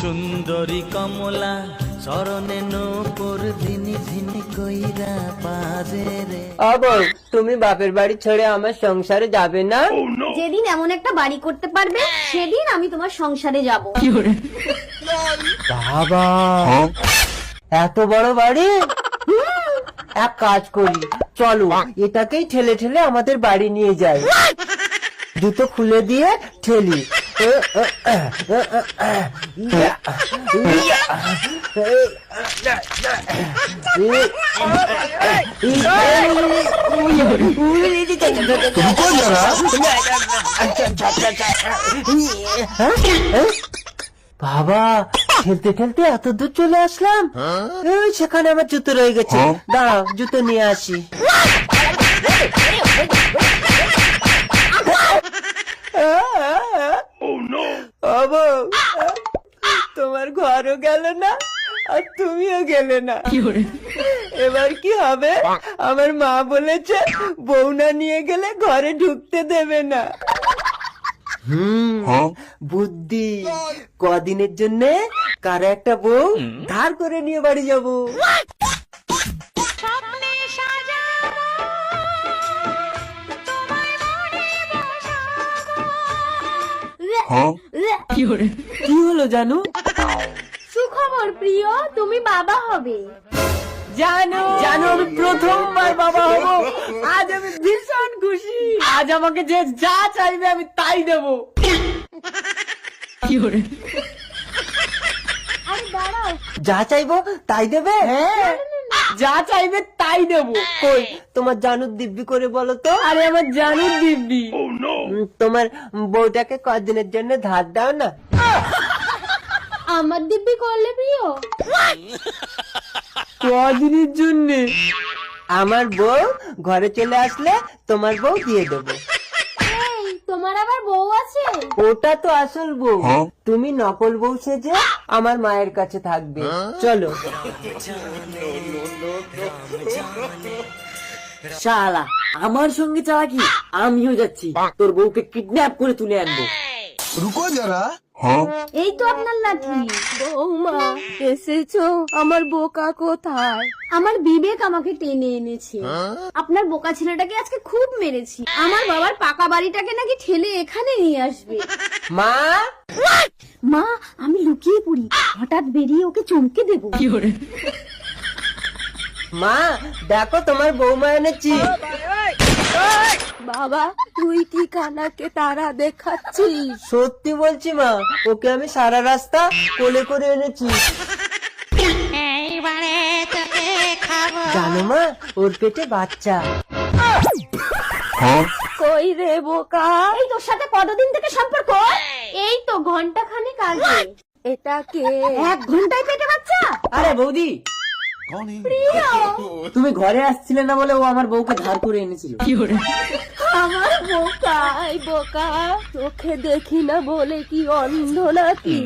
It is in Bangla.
সুন্দরী কমলা চরণে নূপুর ধিনি ধিনি কইরা বাজে রে। বউ, তুমি বাপের বাড়ি ছেড়ে আমার সংসারে যাবে না? যেদিন এমন একটা বাড়ি করতে পারবে সেদিন আমি তোমার সংসারে যাব। বাবা, এত বড় বাড়ি! এক কাজ করি, চলো এটাকেই ঠেলে ঠেলে আমাদের বাড়ি নিয়ে যাই। জুতো খুলে দিয়ে ঠেলি। বাবা, ঠেলতে ঠেলতে এত দূর চলে আসলাম। ওই সেখানে আমার জুতো রয়ে গেছে, দাঁড়াও জুতো নিয়ে আসি। তোমার ঘরও গেল না আর তুমিও গেলে না, এবার কি হবে? আমার মা বলেছে বউ না নিয়ে গেলে ঘরে ঢুকতে দেবে না। বুদ্ধি, কদিনের জন্য কারো একটা বউ ধার করে নিয়ে বাড়ি যাবো। কি হলো জানু? সুখবর প্রিয়, তুমি বাবা হবে। জানো জানো, আমি প্রথমবার বাবা হব। আজ আমি ভীষণ খুশি। আজ আমাকে যে যা চাইবে আমি তাই দেব। আরে দাঁড়াও, যা চাইবো তাই দেবে? হ্যাঁ, যা চাইবে তাই দেব। কই তোমার জানুর দিব্যি করে বলো তো। আরে আমার জানুর দিব্যি। তোমার বউটাকে কদিনের জন্য ধার দাও না। আমার দিব্যি করলে প্রিয়? কদিনের জন্য? আমার বউ ঘরে চলে আসলে তোমার বউ দিয়ে দেবো। এই, তোমার আবার বউ আছে? ওটা তো আসল বউ, তুমি নকল বউ সেজে আমার মায়ের কাছে থাকবে। চলো। শালা, আমার সঙ্গে চালাকি? আমিও যাচ্ছি, তোর বউকে কিডন্যাপ করে তুলে আনবো। रुको जरा। এই তো আপনার লাঠি। বৌমা এসেছো, আমার বোকা কোথায়? আমার বিবেক আমাকে টেনে এনেছে। আপনার বোকা ছেলেটাকে আজকে খুব মেরেছি। আমার বাবার পাকা বাড়িটাকে নাকি ঠেলে এখানে নিয়ে আসবে। মা, মা, আমি লুকিয়ে পড়ি, হঠাৎ বেরিয়ে ওকে চমকে দেবো। মা দেখো তোমার বৌমা এনেছি। বাবা, তুই কি কানাকে তারা দেখাচ্ছিস? সত্যি বলছি মা, ওকে আমি সারা রাস্তা কোলে করে এনেছি। জানো মা, ওর পেটে বাচ্চা। কই রে বোকা? এই তোর সাথে কতদিন থেকে সম্পর্ক? এই তো ঘন্টা খানেক আগে। এটা কে? 1 ঘন্টায় পেটে বাচ্চা? আরে বৌদি, তুমি ঘরে আসছিলে না বলে ও আমার বউকে ধার করে এনেছিল। আমার বোকা, এই বোকা চোখে দেখি না বলে কি অন্ধ নাকি?